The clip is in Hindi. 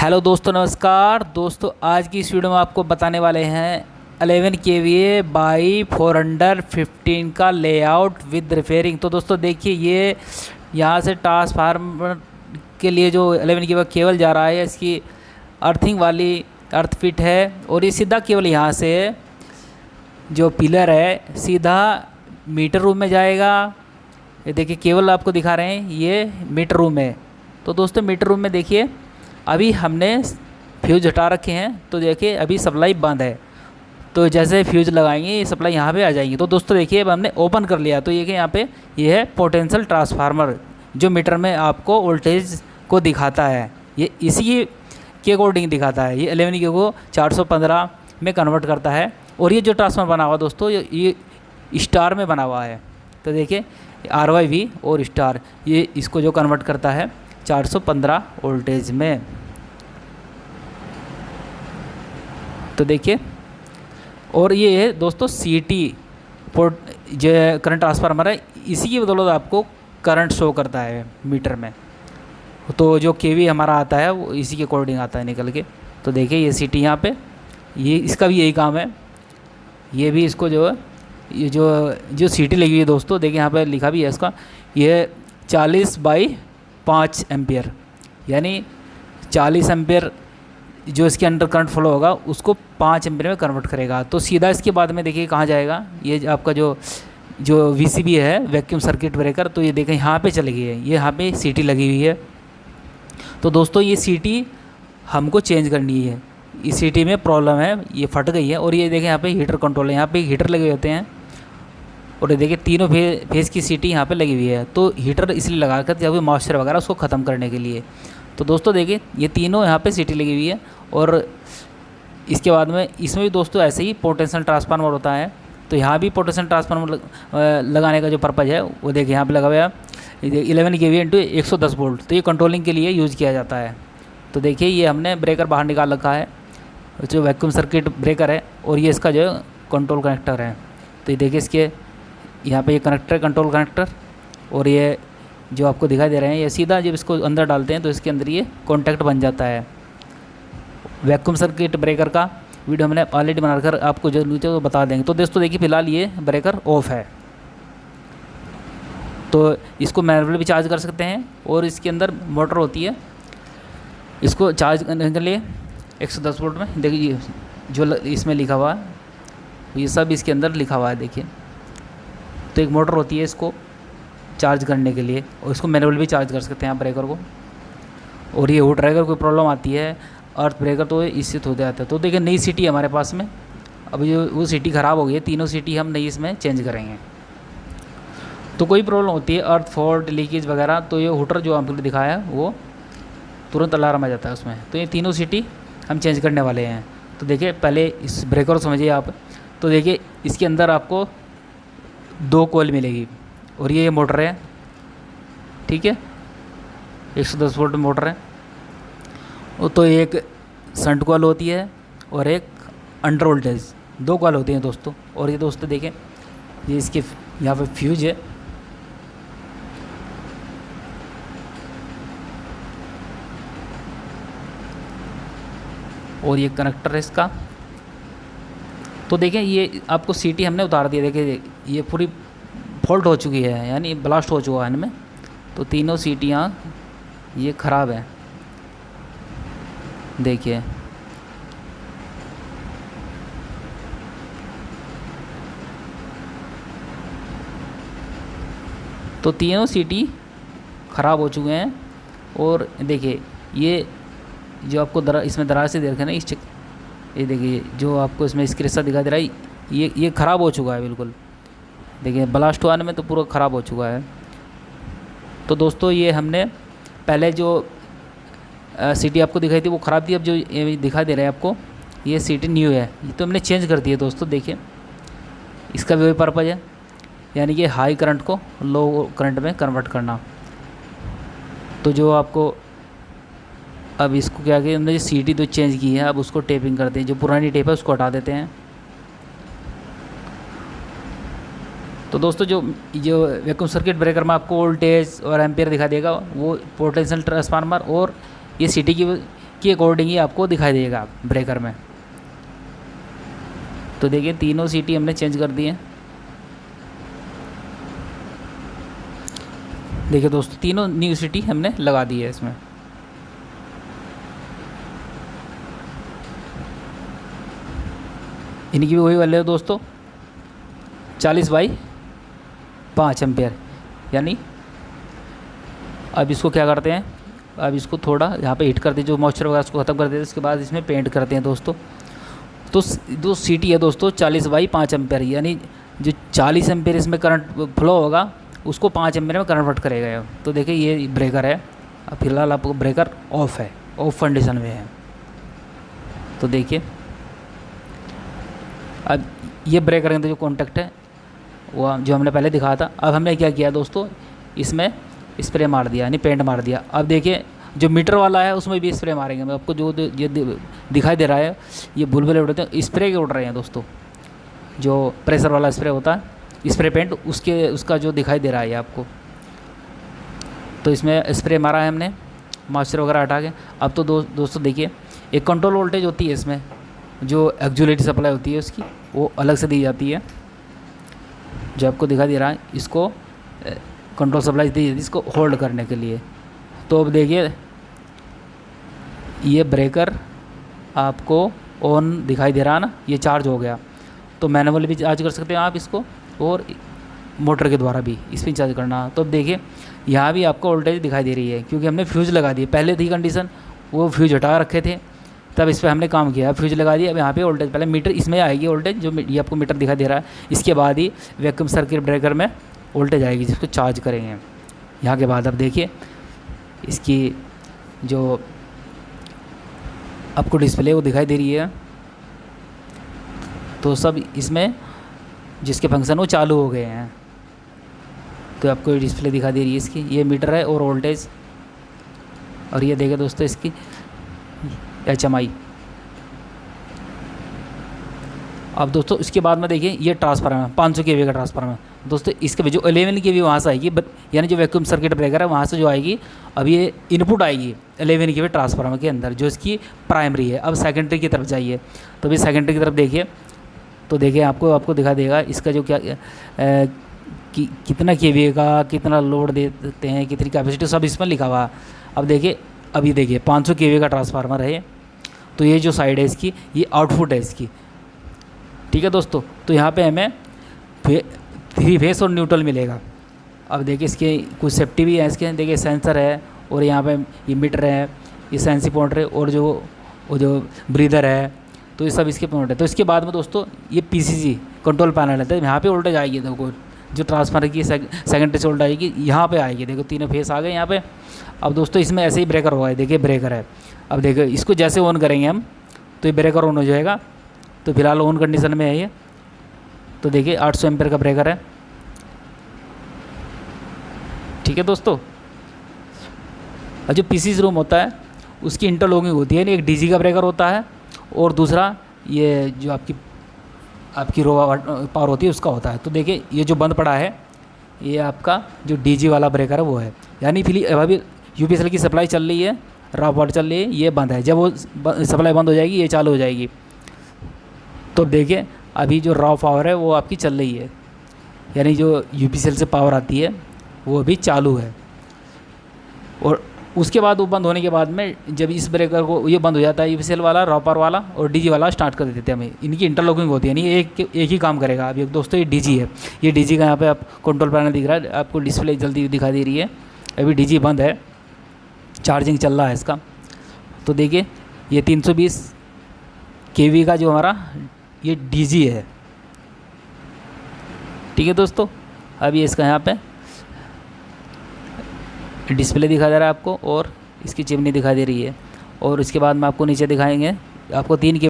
हेलो दोस्तों, नमस्कार दोस्तों। आज की इस वीडियो में आपको बताने वाले हैं 11 kVA बाई 415 का लेआउट विद रिपेयरिंग। तो दोस्तों देखिए, ये यहाँ से ट्रांसफार्मर के लिए जो 11 kVA केबल जा रहा है, इसकी अर्थिंग वाली अर्थ फिट है और ये सीधा केबल यहाँ से जो पिलर है सीधा मीटर रूम में जाएगा। ये देखिए केबल आपको दिखा रहे हैं, ये मीटर रूम है। तो दोस्तों मीटर रूम में देखिए अभी हमने फ्यूज हटा रखे हैं, तो देखिए अभी सप्लाई बंद है। तो जैसे फ्यूज लगाएंगे ये सप्लाई यहाँ पे आ जाएगी। तो दोस्तों देखिए अब हमने ओपन कर लिया, तो ये कि यहाँ पे ये है पोटेंशियल ट्रांसफार्मर जो मीटर में आपको वोल्टेज को दिखाता है। ये इसी के अकॉर्डिंग दिखाता है। ये 11 के को 415 में कन्वर्ट करता है। और ये जो ट्रांसफार्मर बना हुआ दोस्तों, ये स्टार में बना हुआ है। तो देखिए RYV और स्टार, ये इसको जो कन्वर्ट करता है 415 वोल्टेज में। तो देखिए, और ये है दोस्तों CT पोर्ट जो करंट ट्रांसफार्मर है, इसी की बदौलत आपको करंट शो करता है मीटर में। तो जो KV हमारा आता है वो इसी के अकॉर्डिंग आता है निकल के। तो देखिए ये CT यहाँ पे, ये इसका भी यही काम है। ये भी इसको जो है, ये जो CT लगी हुई है दोस्तों, देखिए यहाँ पे लिखा भी है इसका, ये 40/5 एम्पियर, यानी 40 एम्पियर जो इसके अंडर करंट फ्लो होगा उसको 5 एम्पियर में कन्वर्ट करेगा। तो सीधा इसके बाद में देखिए कहाँ जाएगा, ये आपका जो VCB है, वैक्यूम सर्किट ब्रेकर। तो ये देखें यहाँ पे चली गई है, ये यहाँ पे CT लगी हुई है। तो दोस्तों ये CT हमको चेंज करनी है। इस CT में प्रॉब्लम है, ये फट गई है। और ये देखें यहाँ पे हीटर कंट्रोल है, यहाँ पे हीटर लगे होते हैं। और ये देखिए तीनों फेस की CT यहाँ पे लगी हुई है। तो हीटर इसलिए लगा कर जब मॉइस्चर वगैरह उसको ख़त्म करने के लिए। तो दोस्तों देखिए ये तीनों यहाँ पे CT लगी हुई है। और इसके बाद में इसमें भी दोस्तों ऐसे ही पोटेंशियल ट्रांसफार्मर होता है। तो यहाँ भी पोटेंशियल ट्रांसफार्मर लगाने का जो पर्पज़ है वो देखिए यहाँ पे लगा हुआ है 11 kVA इंटू 110 वोल्ट। तो ये कंट्रोलिंग के लिए यूज़ किया जाता है। तो देखिए ये हमने ब्रेकर बाहर निकाल रखा है, जो वैक्यूम सर्किट ब्रेकर है, और ये इसका जो कंट्रोल कनेक्टर है। तो ये देखिए इसके यहाँ पे ये कनेक्टर, कंट्रोल कनेक्टर, और ये जो आपको दिखाई दे रहे हैं, ये सीधा जब इसको अंदर डालते हैं तो इसके अंदर ये कॉन्टैक्ट बन जाता है। वैक्यूम सर्किट ब्रेकर का वीडियो हमने ऑलरेडी बनाकर आपको जो नीचे तो बता देंगे। तो दोस्तों देखिए फिलहाल ये ब्रेकर ऑफ है, तो इसको मैनुअली भी चार्ज कर सकते हैं। और इसके अंदर मोटर होती है, इसको चार्ज करने के लिए 110 वोल्ट में देखिए जो इसमें लिखा हुआ है, ये सब इसके अंदर लिखा हुआ है देखिए। तो एक मोटर होती है इसको चार्ज करने के लिए, और इसको मैनुअल भी चार्ज कर सकते हैं आप ब्रेकर को। और ये हुड ड्रैगर कोई प्रॉब्लम आती है अर्थ ब्रेकर, तो इससे हो जाता है। तो देखिए नई CT हमारे पास में, अब जो वो CT ख़राब हो गई है, तीनों CT हम नई इसमें चेंज करेंगे। तो कोई प्रॉब्लम होती है अर्थ फॉल्ट, लीकेज वगैरह, तो ये हुटर जो आपको दिखाया है वो तुरंत अलार्म आ जाता है उसमें। तो ये तीनों CT हम चेंज करने वाले हैं। तो देखिए पहले इस ब्रेकर को समझिए आप। तो देखिए इसके अंदर आपको 2 कॉइल मिलेगी, और ये मोटर है, ठीक है, 110 वोल्ट मोटर है। वो तो एक शंट कॉइल होती है और एक अंडर वोल्टेज, 2 कॉइल होती हैं दोस्तों। और ये दोस्तों देखें ये इसके यहाँ पे फ्यूज है, और ये कनेक्टर है इसका। तो देखें ये आपको CT हमने उतार दिया, देखिए ये पूरी फॉल्ट हो चुकी है, यानी ब्लास्ट हो चुका है इनमें। तो तीनों सीटियाँ ये ख़राब है देखिए। तो तीनों CT ख़राब हो चुके हैं। और देखिए ये जो आपको इसमें दरार से देख रहे हैं ना, ये देखिए जो आपको इसमें स्क्रेचा दिखाई दे रहा है, ये ख़राब हो चुका है बिल्कुल। देखिए ब्लास्ट हुआ में तो पूरा ख़राब हो चुका है। तो दोस्तों ये हमने पहले जो CT आपको दिखाई थी वो ख़राब थी, अब जो ये दिखाई दे रहा है आपको ये CT न्यू है, ये तो हमने चेंज कर दिया दोस्तों। देखिए इसका भी वही पर्पज़ है, यानी कि हाई करंट को लो करंट में कन्वर्ट करना। तो जो आपको अब इसको क्या किया हमने, CT तो चेंज की है, अब उसको टेपिंग करते हैं, जो पुरानी टेप है उसको हटा देते हैं। तो दोस्तों जो वैक्यूम सर्किट ब्रेकर में आपको वोल्टेज और एम्पियर दिखा देगा, वो पोटेंशियल ट्रांसफार्मर और ये CT उसके अकॉर्डिंग ही आपको दिखाई देगा ब्रेकर में। तो देखिए तीनों सीटी हमने चेंज कर दी है। देखिए दोस्तों तीनों न्यू सीटी हमने लगा दी है इसमें। इनकी भी वही वाले है दोस्तों 40/5 एम्पेयर। यानी अब इसको क्या करते हैं, अब इसको थोड़ा यहाँ पे हीट करते हैं, जो मॉइस्चर वगैरह उसको ख़त्म कर देते हैं। उसके बाद इसमें पेंट करते हैं दोस्तों। तो जो सीटी है दोस्तों 40/5 एम्पेयर, यानी जो 40 एम्पेयर इसमें करंट फ्लो होगा उसको 5 एम्पेयर में कन्वर्ट करेगा ये। तो देखिए ये ब्रेकर है, अब फिलहाल आपको ब्रेकर ऑफ है, ऑफ कंडीशन में है। तो देखिए अब ये ब्रेकर के अंदर जो कॉन्टैक्ट है वो जो हमने पहले दिखाया था। अब हमने क्या किया दोस्तों, इसमें स्प्रे मार दिया, यानी पेंट मार दिया। अब देखिए जो मीटर वाला है उसमें भी स्प्रे मारेंगे। मैं आपको जो ये दिखाई दे रहा है ये बुलबुले उड़ते हैं, स्प्रे के उड़ रहे हैं दोस्तों। जो प्रेशर वाला स्प्रे होता है स्प्रे पेंट, उसका जो दिखाई दे रहा है आपको। तो इसमें स्प्रे मारा है हमने मॉइस्चर वगैरह हटा के। अब तो दोस्तों देखिए एक कंट्रोल वोल्टेज होती है इसमें, जो एक्जुलेटरी सप्लाई होती है उसकी वो अलग से दी जाती है, जो आपको दिखाई दे रहा है। इसको कंट्रोल सप्लाई दी जाती है इसको होल्ड करने के लिए। तो अब देखिए ये ब्रेकर आपको ऑन दिखाई दे रहा है ना, ये चार्ज हो गया। तो मैनुअली भी चार्ज कर सकते हैं आप इसको, और मोटर के द्वारा भी इस पर चार्ज करना। तो अब देखिए यहाँ भी आपको वोल्टेज दिखाई दे रही है, क्योंकि हमने फ्यूज़ लगा दिए। पहले थी कंडीशन वो फ्यूज़ हटा रखे थे, तब इस पर हमने काम किया, फ्यूज़ लगा दिया। अब यहाँ पे वोल्टेज पहले मीटर इसमें आएगी वोल्टेज, जो ये आपको मीटर दिखाई दे रहा है। इसके बाद ही वैक्यूम सर्किट ब्रेकर में वोल्टेज आएगी जिसको चार्ज करेंगे। यहाँ के बाद अब देखिए इसकी जो आपको डिस्प्ले वो दिखाई दे रही है। तो सब इसमें जिसके फंक्शन वो चालू हो गए हैं। तो आपको ये डिस्प्ले दिखा दे रही है इसकी, ये मीटर है और वोल्टेज। और ये देखें दोस्तों इसकी HMI। अब दोस्तों इसके बाद में देखिए ये ट्रांसफार्मर 500 kV का ट्रांसफार्मर दोस्तों। इसके जो 11 kV वहाँ से आएगी, यानी जो वैक्यूम सर्किट ब्रेकर है वहाँ से जो आएगी, अब ये इनपुट आएगी 11 kV ट्रांसफार्मर के अंदर, जो इसकी प्राइमरी है। अब सेकेंडरी की तरफ जाइए, तो भी सेकेंडरी की तरफ देखिए, तो देखिए आपको दिखा देगा इसका जो क्या कितना kVA का कितना लोड देते हैं, कितनी कैपेसिटी, सब इसमें लिखा हुआ है। अब देखिए अभी देखिए 500 kV का ट्रांसफार्मर है। तो ये जो साइड है इसकी, ये आउटपुट है इसकी, ठीक है दोस्तों। तो यहाँ पे हमें 3 फेस और न्यूट्रल मिलेगा। अब देखिए इसके कुछ सेफ्टी भी है इसके, देखिए सेंसर है, और यहाँ पे ये मीटर है, ये सेंसी पॉइंट है, और वो जो ब्रीदर है, तो ये सब इसके पॉइंट है। तो इसके बाद में दोस्तों ये PCC कंट्रोल पैनल है। तो यहाँ पे वोल्टेज आएगी, देखो जो ट्रांसफार्मर की सेकेंडरी से वोल्टेज आएगी यहाँ पे आएगी। देखो तीनों फेस आ गए यहाँ पे। अब दोस्तों इसमें ऐसे ही ब्रेकर होगा, देखिए ब्रेकर है। अब देखिए इसको जैसे ऑन करेंगे हम तो ये ब्रेकर ऑन हो जाएगा। तो फिलहाल ऑन कंडीशन में है ये। तो देखिए 800 एम्पेयर का ब्रेकर है, ठीक है दोस्तों। और जो PCC रूम होता है उसकी इंटरलॉकिंग होती है, एक DC का ब्रेकर होता है, और दूसरा ये जो आपकी रो पावर होती है उसका होता है। तो देखिए ये जो बंद पड़ा है ये आपका जो DG वाला ब्रेकर है वो है, यानी फिर अभी UPSL की सप्लाई चल रही है, रॉ पावर चल रही है, ये बंद है। जब वो सप्लाई बंद हो जाएगी ये चालू हो जाएगी। तो देखिए अभी जो रॉ पावर है वो आपकी चल रही है, यानी जो UPSL से पावर आती है वो अभी चालू है। और उसके बाद वो बंद होने के बाद में जब इस ब्रेकर को ये बंद हो जाता है, UPSL वाला, रॉ पावर वाला और DG वाला स्टार्ट कर देते हैं हमें। इनकी इंटरलॉकिंग होती है, नहीं एक ही काम करेगा। अभी दोस्तों ये DG है, ये DG का यहाँ पे आप कंट्रोल पैनल दिख रहा है, आपको डिस्प्ले जल्दी दिखा दे रही है। अभी DG बंद है, चार्जिंग चल रहा है इसका। तो देखिए ये 320 kV का जो हमारा ये DG है, ठीक है दोस्तों। अभी इसका यहाँ पे डिस्प्ले दिखा दे रहा है आपको, और इसकी चिमनी दिखाई दे रही है। और इसके बाद में आपको नीचे दिखाएंगे, आपको 3 kV